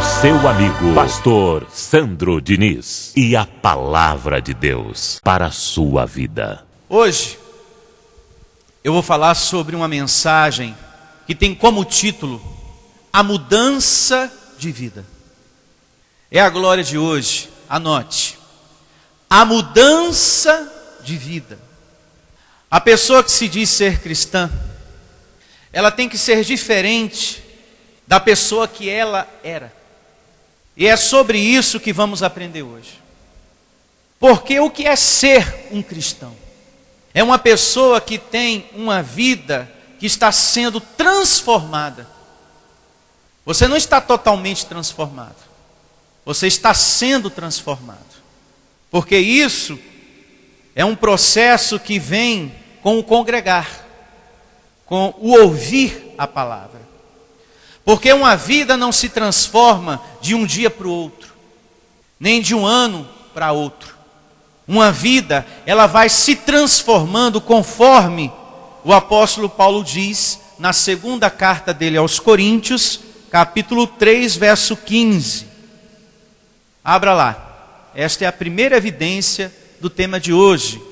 Seu amigo, pastor Sandro Diniz, e a palavra de Deus para a sua vida. Hoje, eu vou falar sobre uma mensagem que tem como título A Mudança de Vida. É a glória de hoje, anote. A mudança de vida. A pessoa que se diz ser cristã, ela tem que ser diferente da pessoa que ela era. E é sobre isso que vamos aprender hoje. Porque o que é ser um cristão? É uma pessoa que tem uma vida que está sendo transformada. Você não está totalmente transformado. Você está sendo transformado. Porque isso é um processo que vem com o congregar, com o ouvir a palavra. Porque uma vida não se transforma de um dia para o outro, nem de um ano para outro. Uma vida, ela vai se transformando conforme o apóstolo Paulo diz na segunda carta dele aos Coríntios, capítulo 3, verso 15. Abra lá. Esta é a primeira evidência do tema de hoje.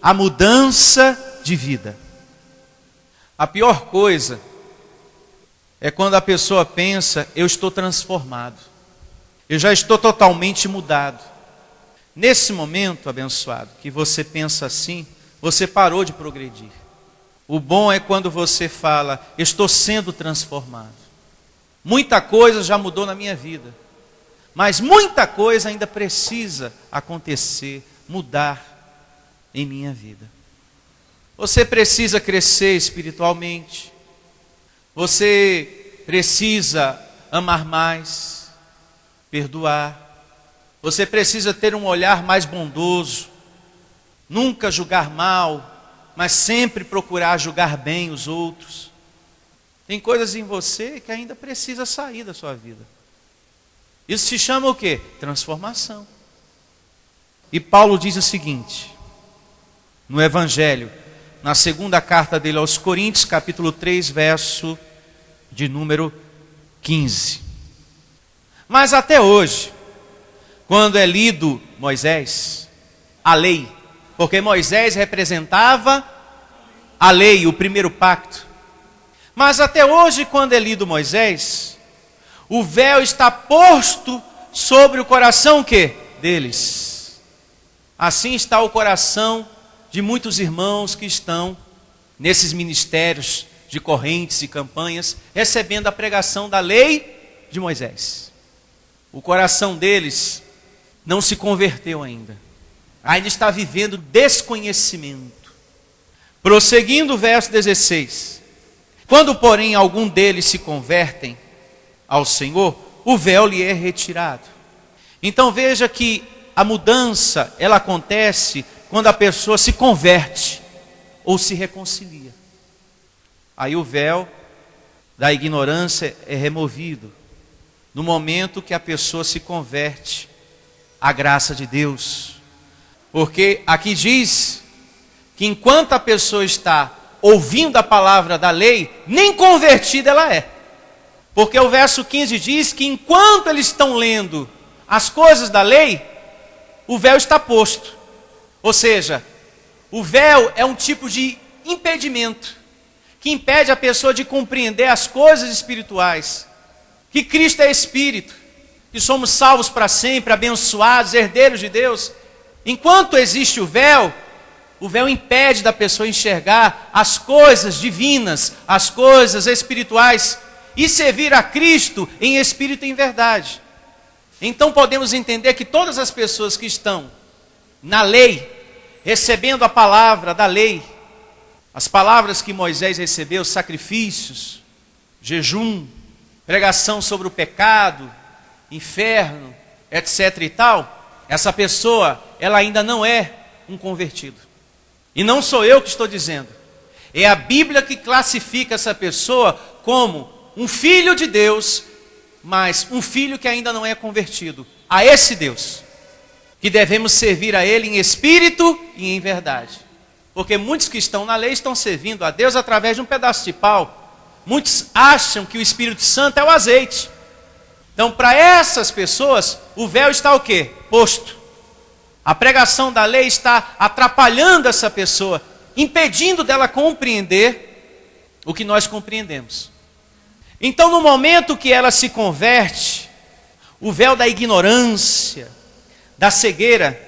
A mudança de vida. A pior coisa é quando a pessoa pensa, eu estou transformado. Eu já estou totalmente mudado. Nesse momento, abençoado, que você pensa assim, você parou de progredir. O bom é quando você fala, estou sendo transformado. Muita coisa já mudou na minha vida. Mas muita coisa ainda precisa acontecer, mudar em minha vida. Você precisa crescer espiritualmente. Você precisa amar mais, perdoar. Você precisa ter um olhar mais bondoso. Nunca julgar mal, mas sempre procurar julgar bem os outros. Tem coisas em você que ainda precisa sair da sua vida. Isso se chama o quê? Transformação. E Paulo diz o seguinte, no Evangelho, na segunda carta dele aos Coríntios, capítulo 3, verso de número 15. Mas até hoje, quando é lido Moisés, a lei, porque Moisés representava a lei, o primeiro pacto. Mas até hoje, quando é lido Moisés, o véu está posto sobre o coração que? Deles. Assim está o coração de muitos irmãos que estão nesses ministérios de correntes e campanhas, recebendo a pregação da lei de Moisés. O coração deles não se converteu ainda. Ainda está vivendo desconhecimento. Prosseguindo o verso 16. Quando, porém, algum deles se convertem ao Senhor, o véu lhe é retirado. Então veja que a mudança, ela acontece quando a pessoa se converte ou se reconcilia. Aí o véu da ignorância é removido no momento que a pessoa se converte à graça de Deus. Porque aqui diz que enquanto a pessoa está ouvindo a palavra da lei, nem convertida ela é. Porque o verso 15 diz que enquanto eles estão lendo as coisas da lei, o véu está posto. Ou seja, o véu é um tipo de impedimento que impede a pessoa de compreender as coisas espirituais. Que Cristo é Espírito, que somos salvos para sempre, abençoados, herdeiros de Deus. Enquanto existe o véu impede da pessoa enxergar as coisas divinas, as coisas espirituais, e servir a Cristo em espírito e em verdade. Então podemos entender que todas as pessoas que estão na lei, recebendo a palavra da lei, as palavras que Moisés recebeu, sacrifícios, jejum, pregação sobre o pecado, inferno, etc. e tal, essa pessoa, ela ainda não é um convertido. E não sou eu que estou dizendo. É a Bíblia que classifica essa pessoa como um filho de Deus, mas um filho que ainda não é convertido a esse Deus, que devemos servir a Ele em espírito e em verdade. Porque muitos que estão na lei estão servindo a Deus através de um pedaço de pau. Muitos acham que o Espírito Santo é o azeite. Então, para essas pessoas, o véu está o quê? Posto. A pregação da lei está atrapalhando essa pessoa, impedindo dela compreender o que nós compreendemos. Então, no momento que ela se converte, o véu da ignorância, da cegueira,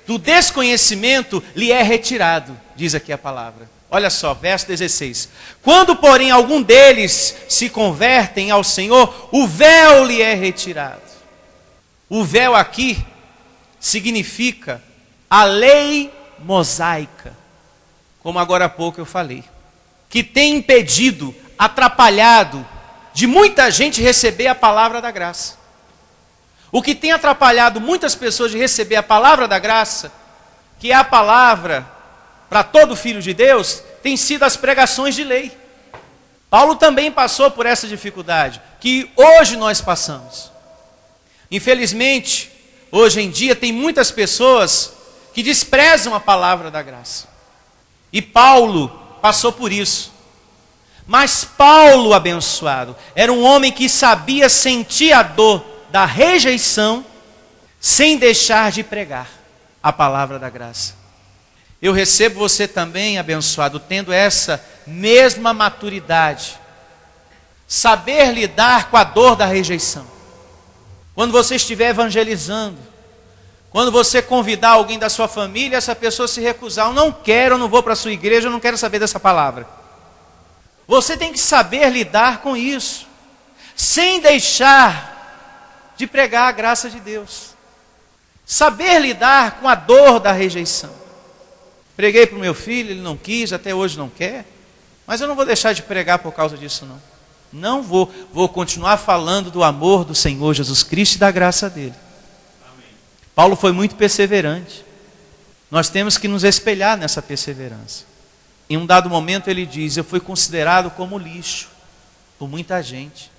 do desconhecimento lhe é retirado, diz aqui a palavra. Olha só, verso 16. Quando, porém, algum deles se convertem ao Senhor, o véu lhe é retirado. O véu aqui significa a lei mosaica, como agora há pouco eu falei, que tem impedido, atrapalhado de muita gente receber a palavra da graça. O que tem atrapalhado muitas pessoas de receber a palavra da graça, que é a palavra para todo filho de Deus, tem sido as pregações de lei. Paulo também passou por essa dificuldade, que hoje nós passamos. Infelizmente, hoje em dia tem muitas pessoas que desprezam a palavra da graça. E Paulo passou por isso. Mas Paulo, abençoado, era um homem que sabia sentir a dor da rejeição, sem deixar de pregar a palavra da graça. Eu recebo você também, abençoado, tendo essa mesma maturidade. Saber lidar com a dor da rejeição. Quando você estiver evangelizando, quando você convidar alguém da sua família, essa pessoa se recusar, eu não quero, eu não vou para a sua igreja, eu não quero saber dessa palavra. Você tem que saber lidar com isso, sem deixar de pregar a graça de Deus. Saber lidar com a dor da rejeição. Preguei para o meu filho, ele não quis, até hoje não quer, mas eu não vou deixar de pregar por causa disso não. Não vou, vou continuar falando do amor do Senhor Jesus Cristo e da graça dele. Amém. Paulo foi muito perseverante. Nós temos que nos espelhar nessa perseverança. Em um dado momento ele diz, eu fui considerado como lixo por muita gente.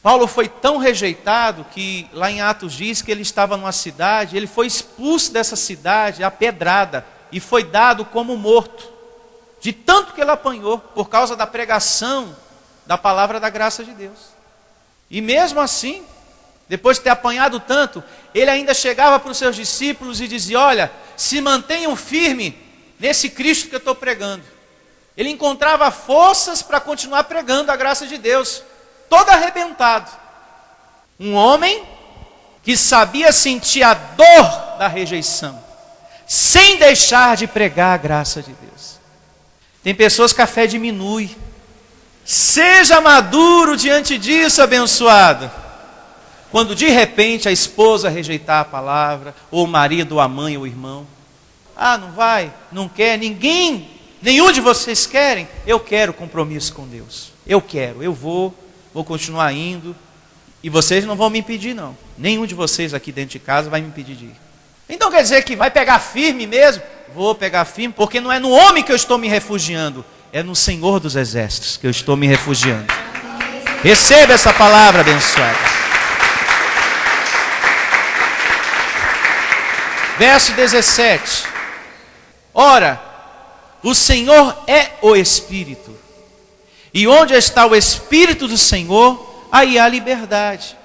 Paulo foi tão rejeitado que lá em Atos diz que ele estava numa cidade, ele foi expulso dessa cidade, apedrada, e foi dado como morto, de tanto que ele apanhou, por causa da pregação da palavra da graça de Deus. E mesmo assim, depois de ter apanhado tanto, ele ainda chegava para os seus discípulos e dizia, olha, se mantenham firmes nesse Cristo que eu estou pregando. Ele encontrava forças para continuar pregando a graça de Deus, todo arrebentado. Um homem que sabia sentir a dor da rejeição, sem deixar de pregar a graça de Deus. Tem pessoas que a fé diminui. Seja maduro diante disso, abençoado. Quando de repente a esposa rejeitar a palavra, ou o marido, ou a mãe, ou o irmão. Ah, não vai, não quer, nenhum de vocês querem. Eu quero compromisso com Deus. Eu quero, eu vou continuar indo. E vocês não vão me impedir não. Nenhum de vocês aqui dentro de casa vai me impedir de ir. Então quer dizer que vai pegar firme mesmo? Vou pegar firme, porque não é no homem que eu estou me refugiando, é no Senhor dos Exércitos que eu estou me refugiando. Receba essa palavra abençoada. Verso 17. Ora, o Senhor é o Espírito, e onde está o Espírito do Senhor, aí há liberdade.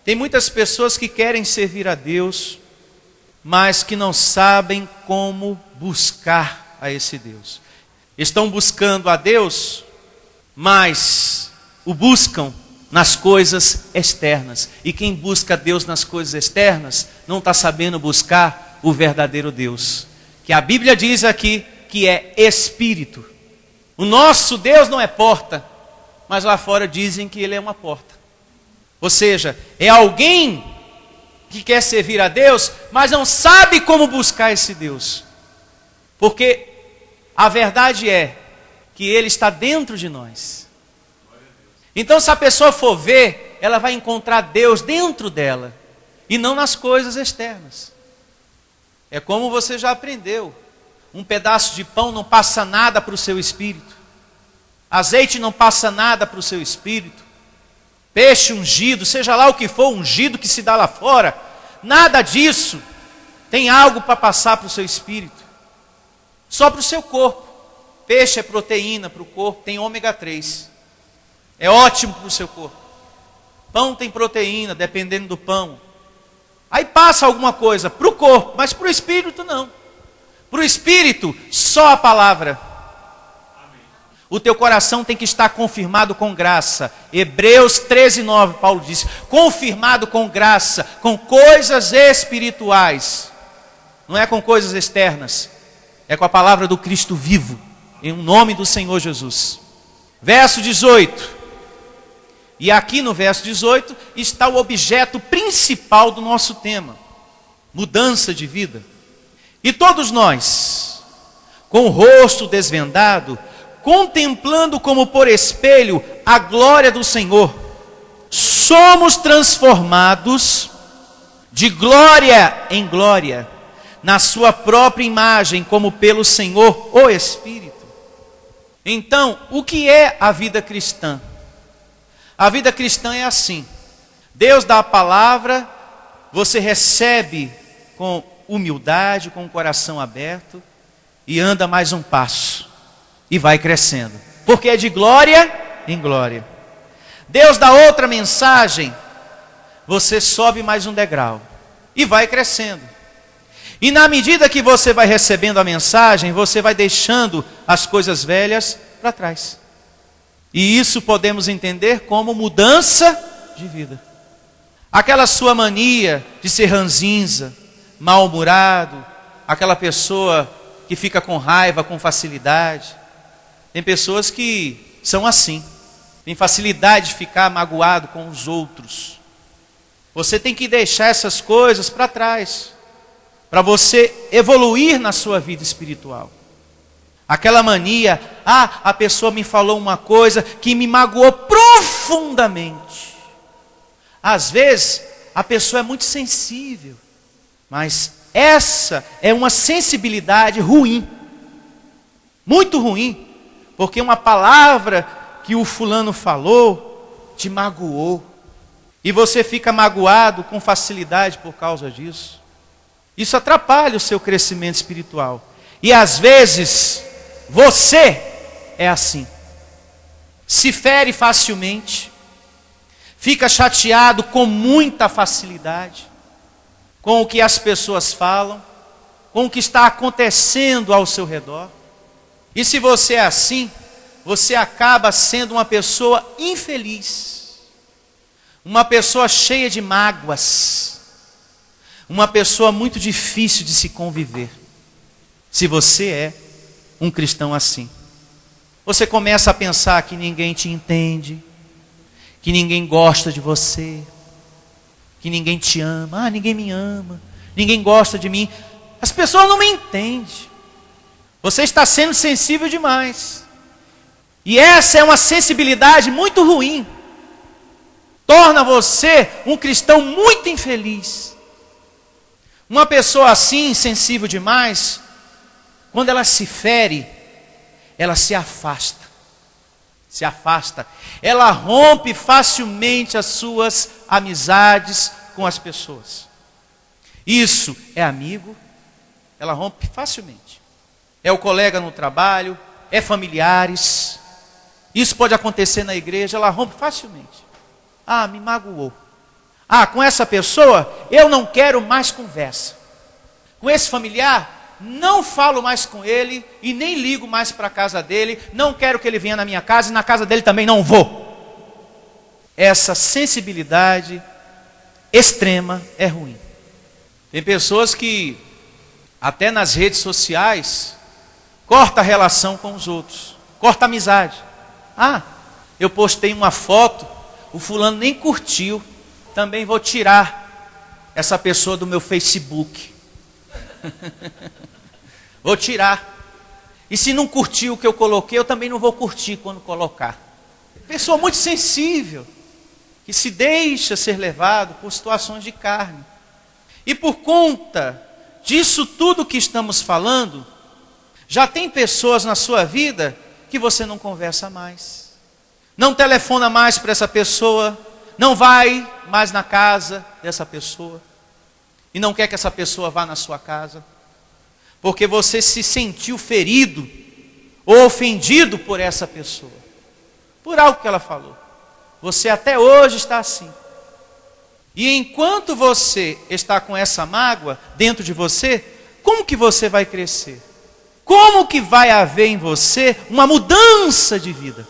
Tem muitas pessoas que querem servir a Deus, mas que não sabem como buscar a esse Deus. Estão buscando a Deus, mas o buscam nas coisas externas. E quem busca Deus nas coisas externas, não está sabendo buscar o verdadeiro Deus. Que a Bíblia diz aqui que é Espírito. O nosso Deus não é porta, mas lá fora dizem que Ele é uma porta. Ou seja, é alguém que quer servir a Deus, mas não sabe como buscar esse Deus. Porque a verdade é que Ele está dentro de nós. Então se a pessoa for ver, ela vai encontrar Deus dentro dela, e não nas coisas externas. É como você já aprendeu. Um pedaço de pão não passa nada para o seu espírito. Azeite não passa nada para o seu espírito. Peixe ungido, seja lá o que for ungido que se dá lá fora, nada disso tem algo para passar para o seu espírito. Só para o seu corpo. Peixe é proteína para o corpo, tem ômega 3. É ótimo para o seu corpo. Pão tem proteína, dependendo do pão. Aí passa alguma coisa para o corpo, mas para o espírito não. Para o espírito, só a palavra. O teu coração tem que estar confirmado com graça. Hebreus 13:9, Paulo diz, confirmado com graça, com coisas espirituais. Não é com coisas externas, é com a palavra do Cristo vivo, em nome do Senhor Jesus. Verso 18. E aqui no verso 18 está o objeto principal do nosso tema: mudança de vida. E todos nós, com o rosto desvendado, contemplando como por espelho a glória do Senhor, somos transformados de glória em glória, na sua própria imagem, como pelo Senhor, o Espírito. Então, o que é a vida cristã? A vida cristã é assim: Deus dá a palavra, você recebe com humildade, com o coração aberto, e anda mais um passo, e vai crescendo, porque é de glória em glória. Deus dá outra mensagem, você sobe mais um degrau, e vai crescendo. E na medida que você vai recebendo a mensagem, você vai deixando as coisas velhas para trás. E isso podemos entender como mudança de vida. Aquela sua mania de ser ranzinza, mal-humorado, aquela pessoa que fica com raiva com facilidade. Tem pessoas que são assim, tem facilidade de ficar magoado com os outros. Você tem que deixar essas coisas para trás, para você evoluir na sua vida espiritual. Aquela mania, a pessoa me falou uma coisa que me magoou profundamente. Às vezes, a pessoa é muito sensível, mas essa é uma sensibilidade ruim, muito ruim, porque uma palavra que o fulano falou te magoou, e você fica magoado com facilidade por causa disso. Isso atrapalha o seu crescimento espiritual. E às vezes, você é assim, se fere facilmente, fica chateado com muita facilidade, com o que as pessoas falam, com o que está acontecendo ao seu redor. E se você é assim, você acaba sendo uma pessoa infeliz, uma pessoa cheia de mágoas, uma pessoa muito difícil de se conviver. Se você é um cristão assim, você começa a pensar que ninguém te entende, que ninguém gosta de você, que ninguém te ama. Ninguém me ama, ninguém gosta de mim, as pessoas não me entendem. Você está sendo sensível demais, e essa é uma sensibilidade muito ruim, torna você um cristão muito infeliz. Uma pessoa assim, sensível demais, quando ela se fere, ela se afasta, ela rompe facilmente as suas amizades com as pessoas. Isso é amigo, ela rompe facilmente. É o colega no trabalho, é familiares. Isso pode acontecer na igreja, ela rompe facilmente. Me magoou. Com essa pessoa eu não quero mais conversa. Com esse familiar, não falo mais com ele e nem ligo mais para a casa dele. Não quero que ele venha na minha casa e na casa dele também não vou. Essa sensibilidade extrema é ruim. Tem pessoas que até nas redes sociais corta a relação com os outros, corta a amizade. Eu postei uma foto, o fulano nem curtiu, também vou tirar essa pessoa do meu Facebook. Vou tirar. E se não curtiu o que eu coloquei, eu também não vou curtir quando colocar. Pessoa muito sensível, que se deixa ser levado por situações de carne. E por conta disso tudo que estamos falando, já tem pessoas na sua vida que você não conversa mais, não telefona mais para essa pessoa, não vai mais na casa dessa pessoa, e não quer que essa pessoa vá na sua casa, porque você se sentiu ferido ou ofendido por essa pessoa, por algo que ela falou. Você até hoje está assim. E enquanto você está com essa mágoa dentro de você, como que você vai crescer? Como que vai haver em você uma mudança de vida?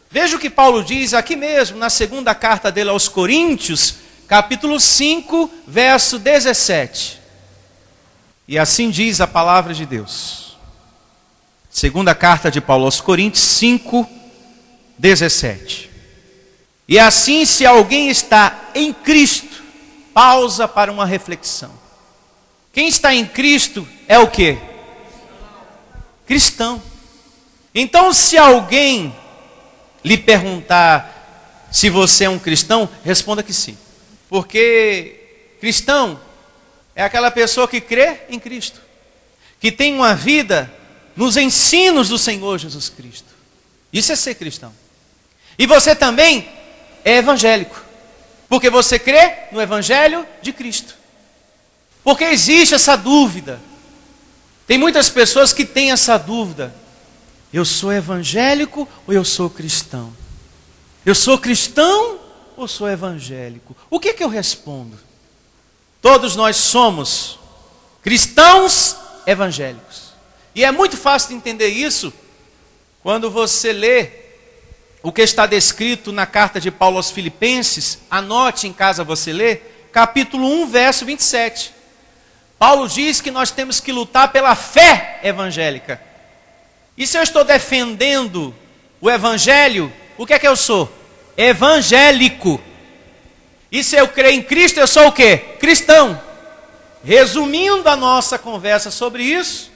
Veja o que Paulo diz aqui mesmo, na segunda carta dele aos Coríntios, capítulo 5, verso 17. E assim diz a palavra de Deus. Segunda carta de Paulo aos Coríntios 5, 17. E assim, se alguém está em Cristo, pausa para uma reflexão. Quem está em Cristo é o quê? Cristão. Então, se alguém lhe perguntar se você é um cristão, responda que sim. Porque cristão é aquela pessoa que crê em Cristo, que tem uma vida nos ensinos do Senhor Jesus Cristo. Isso é ser cristão. E você também é evangélico, porque você crê no Evangelho de Cristo. Porque existe essa dúvida. Tem muitas pessoas que têm essa dúvida. Eu sou evangélico ou eu sou cristão? Eu sou cristão ou sou evangélico? O que eu respondo? Todos nós somos cristãos evangélicos. E é muito fácil de entender isso quando você lê o que está descrito na carta de Paulo aos Filipenses. Anote em casa você lê, capítulo 1, verso 27. Paulo diz que nós temos que lutar pela fé evangélica. E se eu estou defendendo o evangelho, o que é que eu sou? Evangélico. E se eu creio em Cristo, eu sou o quê? Cristão. Resumindo a nossa conversa sobre isso,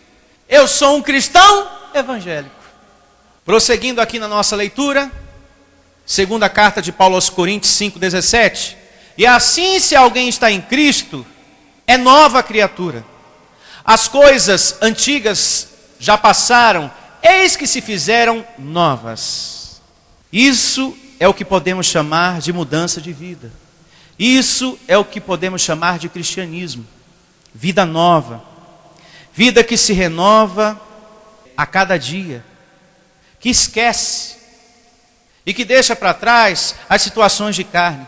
eu sou um cristão evangélico. Prosseguindo aqui na nossa leitura, segunda carta de Paulo aos Coríntios 5,17. E assim, se alguém está em Cristo, é nova criatura. As coisas antigas já passaram, eis que se fizeram novas. Isso é o que podemos chamar de mudança de vida. Isso é o que podemos chamar de cristianismo. Vida nova. Vida que se renova a cada dia. Que esquece e que deixa para trás as situações de carne.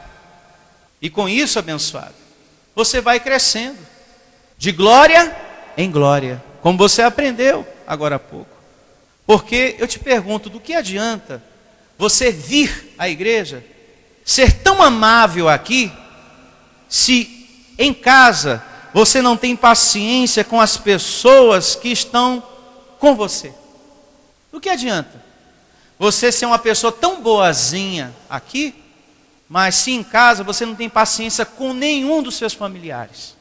E com isso, abençoado, você vai crescendo de glória em glória, como você aprendeu agora há pouco. Porque eu te pergunto, do que adianta você vir à igreja, ser tão amável aqui, se em casa você não tem paciência com as pessoas que estão com você? Do que adianta você ser uma pessoa tão boazinha aqui, mas se em casa você não tem paciência com nenhum dos seus familiares?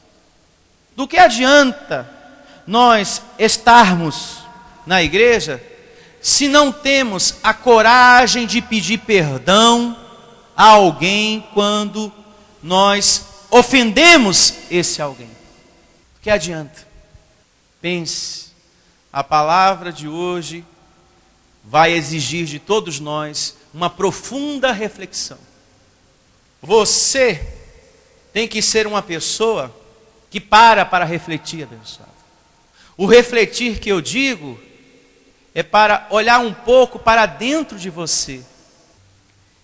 Do que adianta nós estarmos na igreja se não temos a coragem de pedir perdão a alguém quando nós ofendemos esse alguém? Do que adianta? Pense, a palavra de hoje vai exigir de todos nós uma profunda reflexão. Você tem que ser uma pessoa que para refletir, abençoado. O refletir que eu digo é para olhar um pouco para dentro de você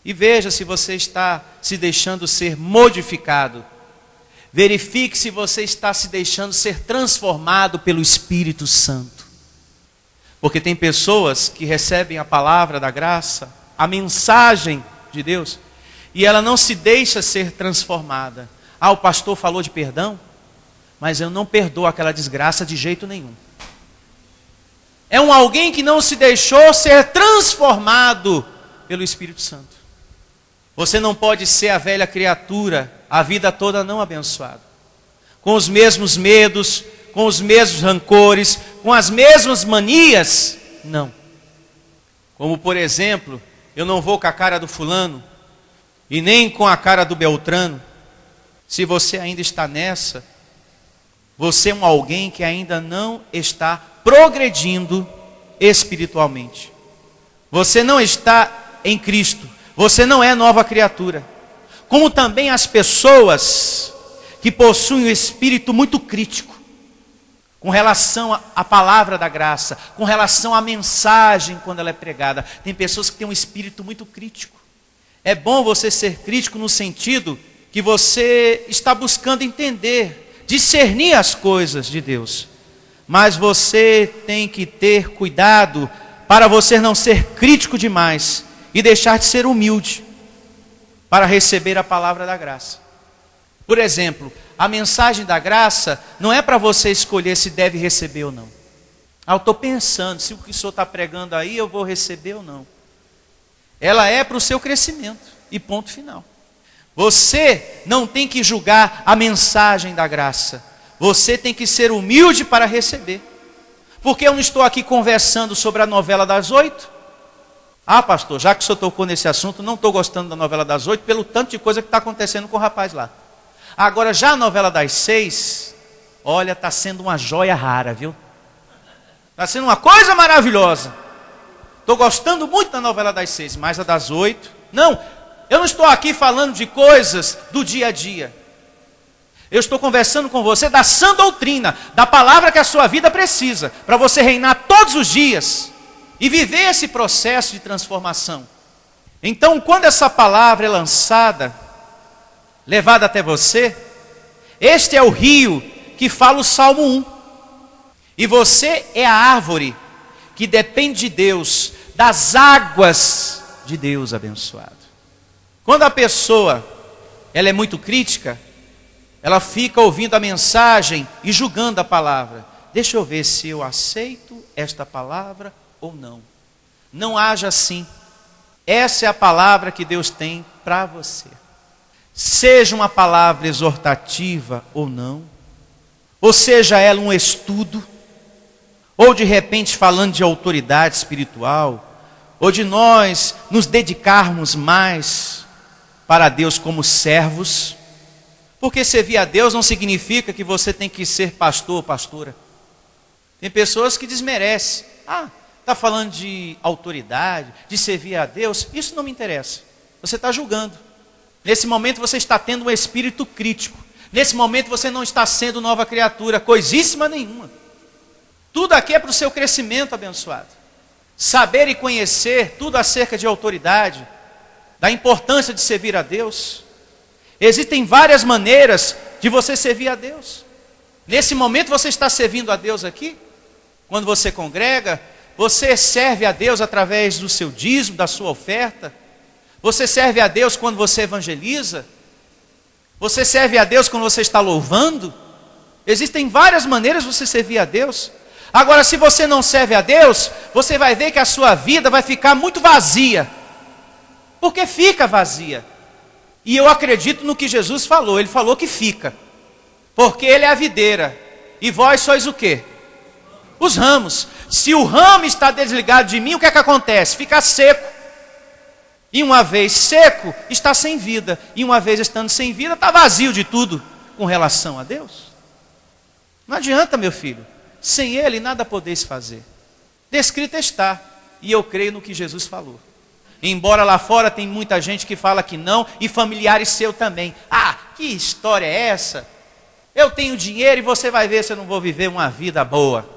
e veja se você está se deixando ser modificado. Verifique se você está se deixando ser transformado pelo Espírito Santo. Porque tem pessoas que recebem a palavra da graça, a mensagem de Deus, e ela não se deixa ser transformada. Ah, o pastor falou de perdão, mas eu não perdoo aquela desgraça de jeito nenhum. É alguém que não se deixou ser transformado pelo Espírito Santo. Você não pode ser a velha criatura a vida toda não abençoado, com os mesmos medos, com os mesmos rancores, com as mesmas manias. Não. Como por exemplo, eu não vou com a cara do fulano e nem com a cara do Beltrano. Se você ainda está nessa, você é alguém que ainda não está progredindo espiritualmente. Você não está em Cristo. Você não é nova criatura. Como também as pessoas que possuem um espírito muito crítico com relação à palavra da graça, com relação à mensagem quando ela é pregada. Tem pessoas que têm um espírito muito crítico. É bom você ser crítico no sentido que você está buscando entender, discernir as coisas de Deus. Mas você tem que ter cuidado para você não ser crítico demais e deixar de ser humilde para receber a palavra da graça. Por exemplo, a mensagem da graça não é para você escolher se deve receber ou não. Eu estou pensando, se o que o senhor está pregando aí, eu vou receber ou não. Ela é para o seu crescimento, e ponto final. Você não tem que julgar a mensagem da graça. Você tem que ser humilde para receber. Porque eu não estou aqui conversando sobre a novela das 8. Ah, pastor, já que o senhor tocou nesse assunto, não estou gostando da novela das 8, pelo tanto de coisa que está acontecendo com o rapaz lá. Agora, já a novela das 6, olha, está sendo uma joia rara, viu? Está sendo uma coisa maravilhosa. Estou gostando muito da novela das 6, mas a das 8... Não, eu não estou aqui falando de coisas do dia a dia. Eu estou conversando com você da sã doutrina, da palavra que a sua vida precisa, para você reinar todos os dias e viver esse processo de transformação. Então, quando essa palavra é lançada, levada até você, este é o rio que fala o Salmo 1. E você é a árvore que depende de Deus, das águas de Deus abençoado. Quando a pessoa ela é muito crítica, ela fica ouvindo a mensagem e julgando a palavra. Deixa eu ver se eu aceito esta palavra ou não. Não haja assim. Essa é a palavra que Deus tem para você. Seja uma palavra exortativa ou não, ou seja ela um estudo, ou de repente falando de autoridade espiritual, ou de nós nos dedicarmos mais para Deus como servos. Porque servir a Deus não significa que você tem que ser pastor ou pastora. Tem pessoas que desmerecem. Ah, está falando de autoridade, de servir a Deus, isso não me interessa. Você está julgando. Nesse momento você está tendo um espírito crítico. Nesse momento você não está sendo nova criatura, coisíssima nenhuma. Tudo aqui é para o seu crescimento abençoado. Saber e conhecer tudo acerca de autoridade, da importância de servir a Deus. Existem várias maneiras de você servir a Deus. Nesse momento você está servindo a Deus aqui. Quando você congrega, você serve a Deus através do seu dízimo, da sua oferta. Você serve a Deus quando você evangeliza. Você serve a Deus quando você está louvando. Existem várias maneiras de você servir a Deus. Agora, se você não serve a Deus, você vai ver que a sua vida vai ficar muito vazia. Porque fica vazia. E eu acredito no que Jesus falou. Ele falou que fica. Porque Ele é a videira. E vós sois o quê? Os ramos. Se o ramo está desligado de mim, o que é que acontece? Fica seco. E uma vez seco, está sem vida. E uma vez estando sem vida, está vazio de tudo com relação a Deus. Não adianta, meu filho. Sem Ele, nada podeis fazer. Descrito está. E eu creio no que Jesus falou. Embora lá fora tem muita gente que fala que não, e familiares seus também. Ah, que história é essa? Eu tenho dinheiro e você vai ver se eu não vou viver uma vida boa.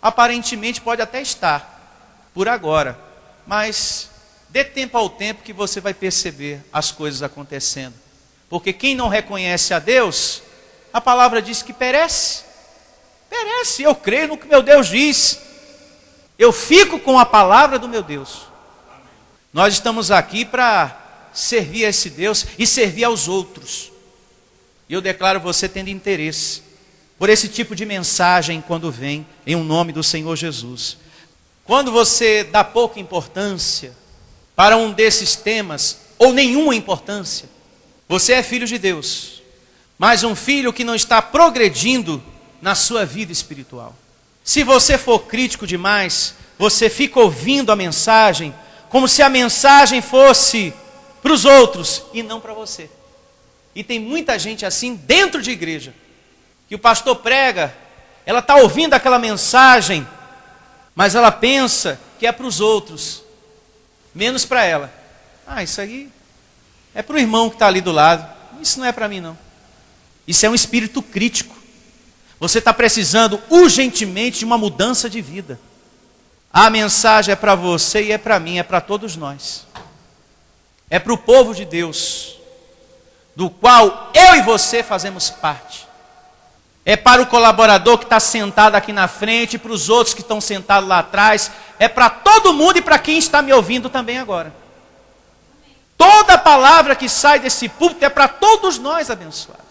Aparentemente pode até estar, por agora. Mas dê tempo ao tempo que você vai perceber as coisas acontecendo. Porque quem não reconhece a Deus, a palavra diz que perece. Perece, eu creio no que meu Deus diz. Eu fico com a palavra do meu Deus. Nós estamos aqui para servir a esse Deus e servir aos outros. E eu declaro você tendo interesse por esse tipo de mensagem quando vem em um nome do Senhor Jesus. Quando você dá pouca importância para um desses temas, ou nenhuma importância, você é filho de Deus, mas um filho que não está progredindo na sua vida espiritual. Se você for crítico demais, você fica ouvindo a mensagem como se a mensagem fosse para os outros e não para você. E tem muita gente assim dentro de igreja, que o pastor prega, ela está ouvindo aquela mensagem, mas ela pensa que é para os outros, menos para ela. Ah, isso aí é para o irmão que está ali do lado, isso não é para mim não. Isso é um espírito crítico. Você está precisando urgentemente de uma mudança de vida. A mensagem é para você e é para mim, é para todos nós. É para o povo de Deus. do qual eu e você fazemos parte. É para o colaborador que está sentado aqui na frente, para os outros que estão sentados lá atrás, é para todo mundo e para quem está me ouvindo também agora. Toda palavra que sai desse púlpito é para todos nós abençoados.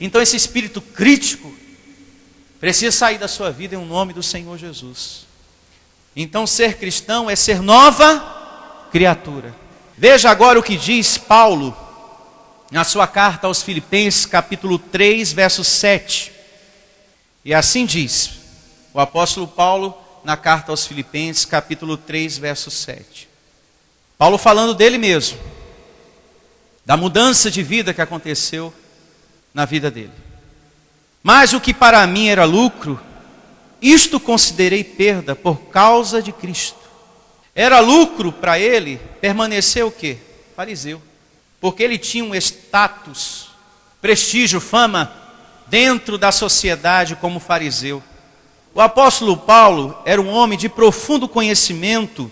Então esse espírito crítico precisa sair da sua vida em nome do Senhor Jesus. Então ser cristão é ser nova criatura. Veja agora o que diz Paulo na sua carta aos Filipenses, capítulo 3, verso 7. E assim diz o apóstolo Paulo na carta aos Filipenses, capítulo 3, verso 7. Paulo falando dele mesmo, da mudança de vida que aconteceu na vida dele. Mas o que para mim era lucro, isto considerei perda por causa de Cristo. Era lucro para ele permanecer o quê? Fariseu. Porque ele tinha um status, prestígio, fama dentro da sociedade como fariseu. O apóstolo Paulo era um homem de profundo conhecimento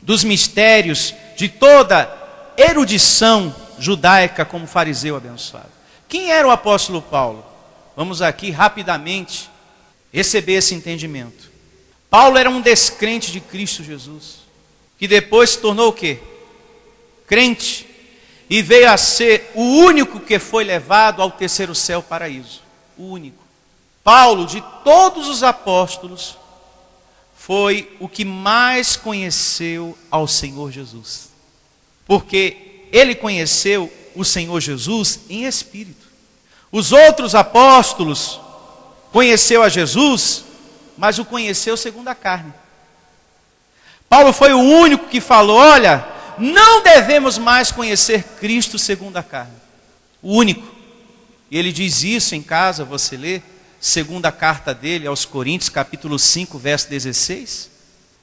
dos mistérios, de toda erudição judaica como fariseu abençoado. Quem era o apóstolo Paulo? Vamos aqui rapidamente receber esse entendimento. Paulo era um descrente de Cristo Jesus, que depois se tornou o quê? Crente, e veio a ser o único que foi levado ao terceiro céu, paraíso. O único. Paulo, de todos os apóstolos, foi o que mais conheceu ao Senhor Jesus. Porque ele conheceu o Senhor Jesus em espírito. Os outros apóstolos conheceu a Jesus, mas o conheceu segundo a carne. Paulo foi o único que falou, olha, não devemos mais conhecer Cristo segundo a carne. O único. E ele diz isso em casa, você lê, segunda carta dele aos Coríntios, capítulo 5, verso 16.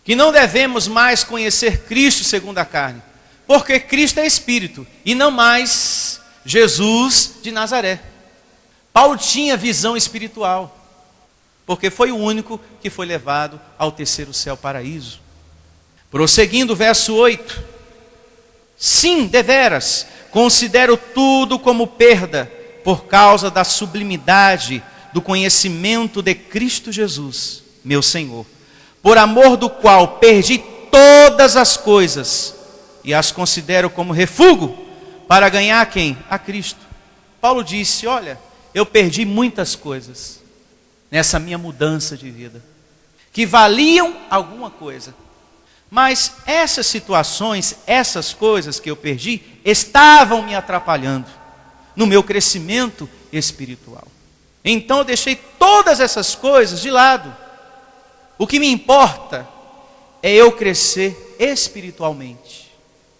Que não devemos mais conhecer Cristo segundo a carne. Porque Cristo é Espírito e não mais Jesus de Nazaré. Paulo tinha visão espiritual. Porque foi o único que foi levado ao terceiro céu, paraíso. Prosseguindo o verso 8. Sim, deveras, considero tudo como perda por causa da sublimidade do conhecimento de Cristo Jesus, meu Senhor, por amor do qual perdi todas as coisas e as considero como refúgio para ganhar quem? A Cristo. Paulo disse, olha, eu perdi muitas coisas nessa minha mudança de vida, que valiam alguma coisa. Mas essas situações, essas coisas que eu perdi, estavam me atrapalhando no meu crescimento espiritual. Então eu deixei todas essas coisas de lado. O que me importa é eu crescer espiritualmente.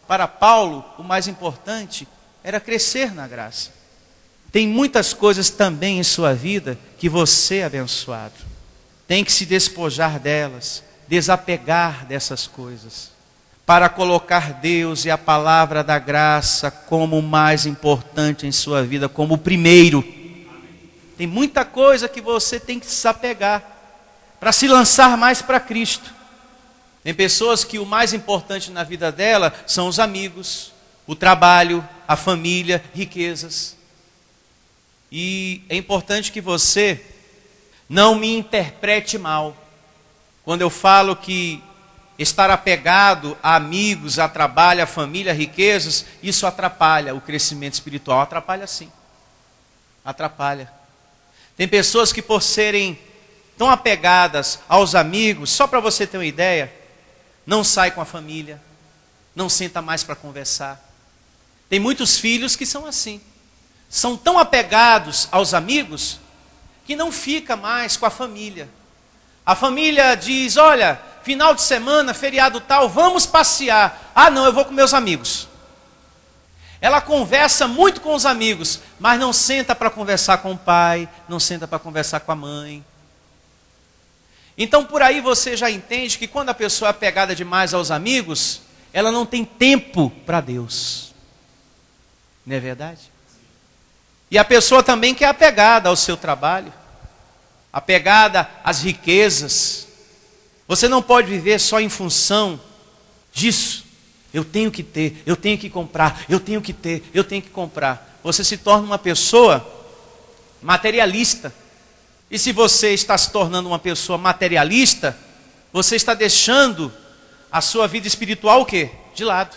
Para Paulo, o mais importante era crescer na graça. Tem muitas coisas também em sua vida que você é abençoado. Tem que se despojar delas, desapegar dessas coisas, para colocar Deus e a palavra da graça como o mais importante em sua vida, como o primeiro. Tem muita coisa que você tem que se desapegar, para se lançar mais para Cristo. Tem pessoas que o mais importante na vida dela são os amigos, o trabalho, a família, riquezas. E é importante que você não me interprete mal. Quando eu falo que estar apegado a amigos, a trabalho, a família, a riquezas, isso atrapalha o crescimento espiritual. Atrapalha sim. Atrapalha. Tem pessoas que por serem tão apegadas aos amigos, só para você ter uma ideia, não sai com a família, não senta mais para conversar. Tem muitos filhos que são assim. São tão apegados aos amigos que não fica mais com a família. A família diz, olha, final de semana, feriado tal, vamos passear. Ah não, eu vou com meus amigos. Ela conversa muito com os amigos, mas não senta para conversar com o pai, não senta para conversar com a mãe. Então por aí você já entende que quando a pessoa é apegada demais aos amigos, ela não tem tempo para Deus. Não é verdade? E a pessoa também que é apegada ao seu trabalho, apegada às riquezas. Você não pode viver só em função disso. Eu tenho que ter, eu tenho que comprar, eu tenho que ter, eu tenho que comprar. você se torna uma pessoa materialista. E se você está se tornando uma pessoa materialista, você está deixando a sua vida espiritual o quê? De lado.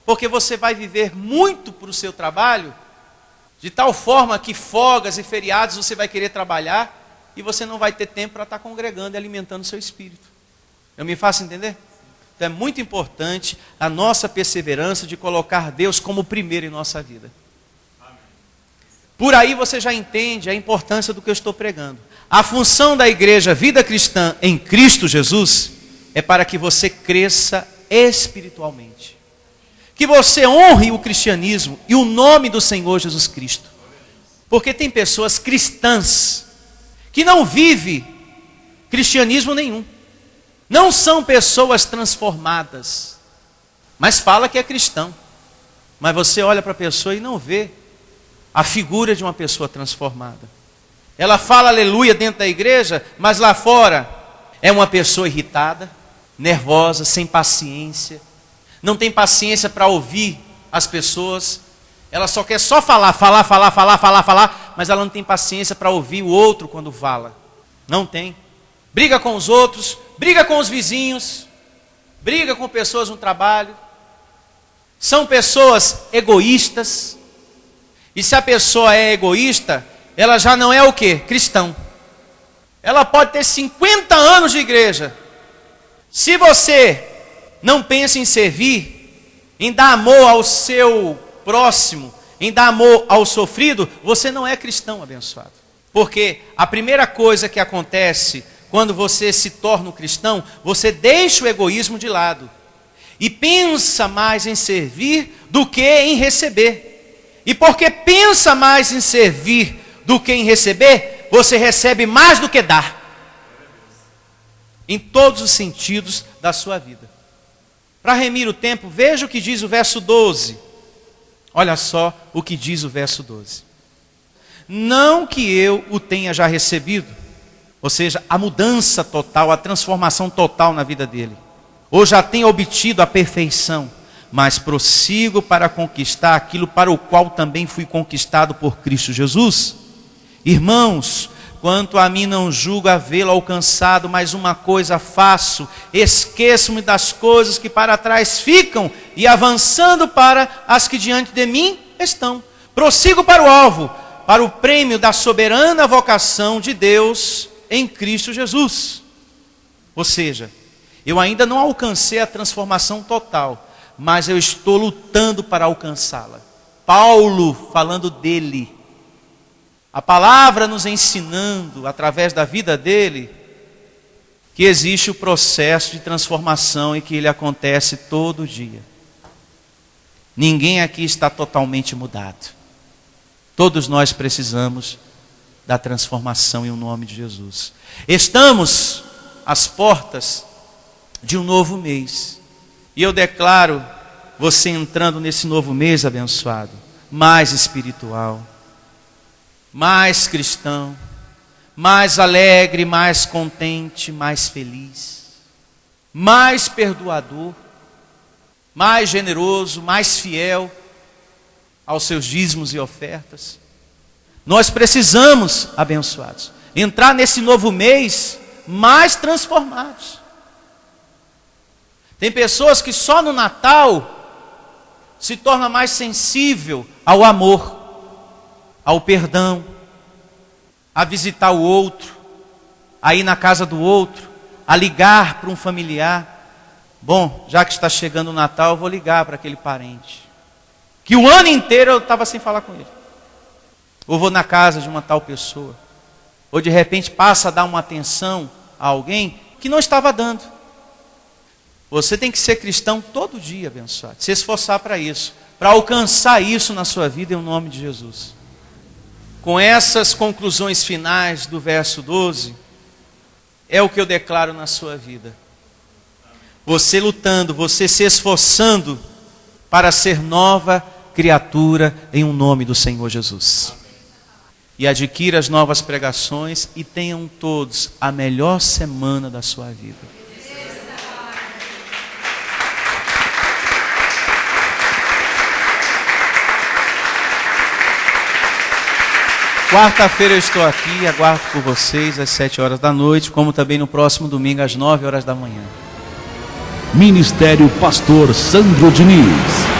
Porque você vai viver muito para o seu trabalho, de tal forma que folgas e feriados você vai querer trabalhar e você não vai ter tempo para estar congregando e alimentando o seu espírito. Eu me faço entender? Então é muito importante a nossa perseverança de colocar Deus como primeiro em nossa vida. Por aí você já entende a importância do que eu estou pregando. A função da igreja Vida Cristã em Cristo Jesus é para que você cresça espiritualmente. Que você honre o cristianismo e o nome do Senhor Jesus Cristo. Porque tem pessoas cristãs que não vivem cristianismo nenhum. Não são pessoas transformadas, mas fala que é cristão. Mas você olha para a pessoa e não vê a figura de uma pessoa transformada. Ela fala aleluia dentro da igreja, mas lá fora é uma pessoa irritada, nervosa, sem paciência. Não tem paciência para ouvir as pessoas. Ela só quer falar, mas ela não tem paciência para ouvir o outro quando fala. Não tem. Briga com os outros, briga com os vizinhos, briga com pessoas no trabalho. São pessoas egoístas. E se a pessoa é egoísta, ela já não é o quê? Cristão. Ela pode ter 50 anos de igreja. Se você não pensa em servir, em dar amor ao seu próximo, em dar amor ao sofrido, você não é cristão abençoado. Porque a primeira coisa que acontece quando você se torna um cristão, você deixa o egoísmo de lado e pensa mais em servir do que em receber. E porque pensa mais em servir do que em receber, você recebe mais do que dá. Em todos os sentidos da sua vida. Para remir o tempo, veja o que diz o verso 12. Olha só o que diz o verso 12. Não que eu o tenha já recebido, ou seja, a mudança total, a transformação total na vida dele, ou já tenha obtido a perfeição, mas prossigo para conquistar aquilo para o qual também fui conquistado por Cristo Jesus. Irmãos, quanto a mim não julgo havê-lo alcançado, mas uma coisa faço, esqueço-me das coisas que para trás ficam, e avançando para as que diante de mim estão. Prossigo para o alvo, para o prêmio da soberana vocação de Deus em Cristo Jesus. Ou seja, eu ainda não alcancei a transformação total, mas eu estou lutando para alcançá-la. Paulo falando dele. A palavra nos ensinando, através da vida dele, que existe o processo de transformação e que ele acontece todo dia. Ninguém aqui está totalmente mudado. Todos nós precisamos da transformação em o nome de Jesus. Estamos às portas de um novo mês. E eu declaro você entrando nesse novo mês abençoado, mais espiritual, mais cristão, mais alegre, mais contente, mais feliz, mais perdoador, mais generoso, mais fiel aos seus dízimos e ofertas. Nós precisamos, abençoados, entrar nesse novo mês mais transformados. Tem pessoas que só no Natal se torna mais sensível ao amor, ao perdão, a visitar o outro, a ir na casa do outro, a ligar para um familiar. Bom, já que está chegando o Natal, eu vou ligar para aquele parente, que o ano inteiro eu estava sem falar com ele. Ou vou na casa de uma tal pessoa. Ou de repente passa a dar uma atenção a alguém que não estava dando. Você tem que ser cristão todo dia, abençoado. Se esforçar para isso, para alcançar isso na sua vida em nome de Jesus. Com essas conclusões finais do verso 12, é o que eu declaro na sua vida. Você lutando, você se esforçando para ser nova criatura em nome do Senhor Jesus. E adquira as novas pregações e tenham todos a melhor semana da sua vida. Quarta-feira eu estou aqui, aguardo por vocês às 7 horas da noite, como também no próximo domingo às 9 horas da manhã. Ministério Pastor Sandro Diniz.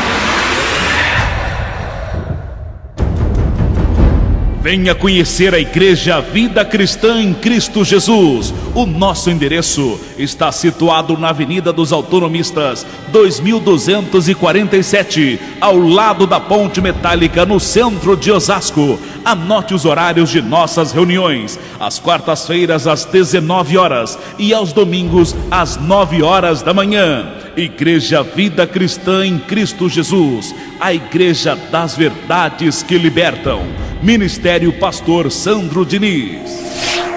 Venha conhecer a Igreja Vida Cristã em Cristo Jesus. O nosso endereço está situado na Avenida dos Autonomistas, 2247, ao lado da Ponte Metálica, no centro de Osasco. Anote os horários de nossas reuniões: às quartas-feiras às 19 horas e aos domingos às 9 horas da manhã. Igreja Vida Cristã em Cristo Jesus, a Igreja das Verdades que Libertam. Ministério Pastor Sandro Diniz.